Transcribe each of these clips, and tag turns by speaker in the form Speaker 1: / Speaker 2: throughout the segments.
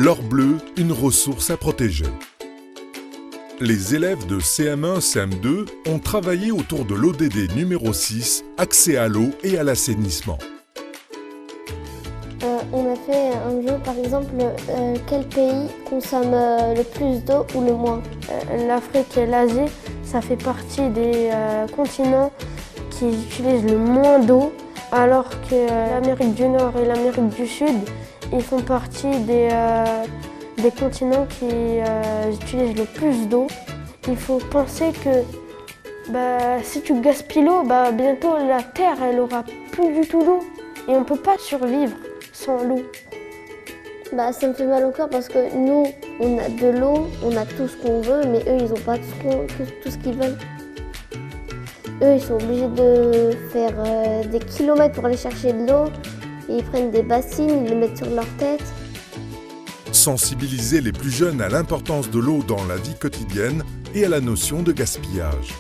Speaker 1: L'or bleu, une ressource à protéger. Les élèves de CM1, CM2 ont travaillé autour de l'ODD numéro 6, accès à l'eau et à l'assainissement.
Speaker 2: On a fait un jeu, par exemple, quel pays consomme le plus d'eau ou le moins? L'Afrique et l'Asie, ça fait partie des continents qui utilisent le moins d'eau, alors que l'Amérique du Nord et l'Amérique du Sud, ils font partie des continents qui utilisent le plus d'eau. Il faut penser que si tu gaspilles l'eau, bientôt la Terre elle aura plus du tout d'eau et on ne peut pas survivre sans l'eau. Ça me fait mal au cœur parce que nous, on a de l'eau, on a tout ce qu'on veut, mais eux, ils n'ont pas tout ce qu'ils veulent. Eux, ils sont obligés de faire des kilomètres pour aller chercher de l'eau. Ils prennent des bassines, ils les mettent sur leur tête.
Speaker 1: Sensibiliser les plus jeunes à l'importance de l'eau dans la vie quotidienne et à la notion de gaspillage.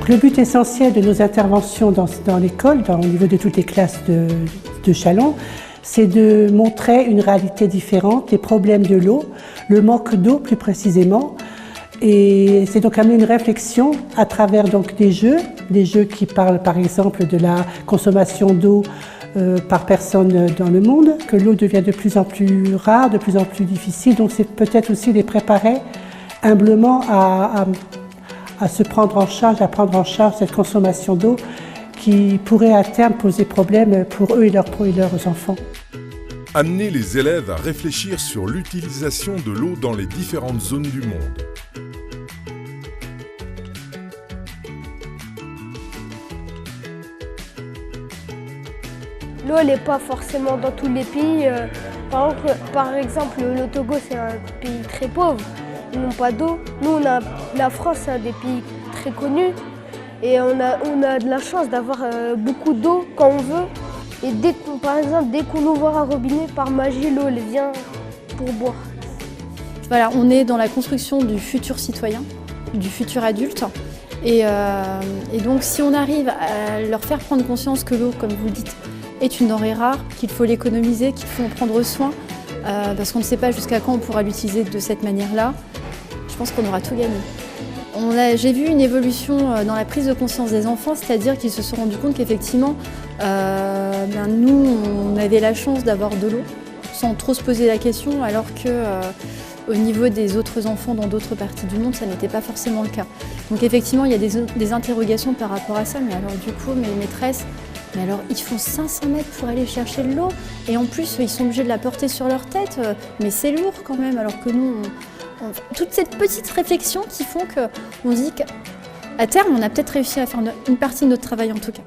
Speaker 3: Le but essentiel de nos interventions dans l'école, au niveau de toutes les classes de Châlons, c'est de montrer une réalité différente, les problèmes de l'eau, le manque d'eau plus précisément. Et c'est donc amener une réflexion à travers des jeux qui parlent par exemple de la consommation d'eau par personne dans le monde, que l'eau devient de plus en plus rare, de plus en plus difficile. Donc c'est peut-être aussi les préparer humblement à se prendre en charge, à prendre en charge cette consommation d'eau qui pourrait à terme poser problème pour eux et leurs enfants.
Speaker 1: Amener les élèves à réfléchir sur l'utilisation de l'eau dans les différentes zones du monde.
Speaker 4: L'eau, elle n'est pas forcément dans tous les pays. Par exemple, le Togo, c'est un pays très pauvre. Ils n'ont pas d'eau. Nous, la France, c'est un des pays très connus. Et on a de la chance d'avoir beaucoup d'eau quand on veut. Et par exemple, dès qu'on ouvre un robinet, par magie, l'eau, elle vient pour boire.
Speaker 5: Voilà, on est dans la construction du futur citoyen, du futur adulte. Et donc, si on arrive à leur faire prendre conscience que l'eau, comme vous le dites, est une denrée rare, qu'il faut l'économiser, qu'il faut en prendre soin, parce qu'on ne sait pas jusqu'à quand on pourra l'utiliser de cette manière-là, je pense qu'on aura tout gagné. J'ai vu une évolution dans la prise de conscience des enfants, c'est-à-dire qu'ils se sont rendus compte qu'effectivement, nous, on avait la chance d'avoir de l'eau sans trop se poser la question, alors qu'au niveau des autres enfants dans d'autres parties du monde, ça n'était pas forcément le cas. Donc effectivement, il y a des interrogations par rapport à ça, mais alors du coup, mes maîtresses, ils font 500 mètres pour aller chercher de l'eau et en plus, ils sont obligés de la porter sur leur tête, mais c'est lourd quand même, alors que nous, toutes ces petites réflexions qui font qu'on dit qu'à terme, on a peut-être réussi à faire une partie de notre travail en tout cas.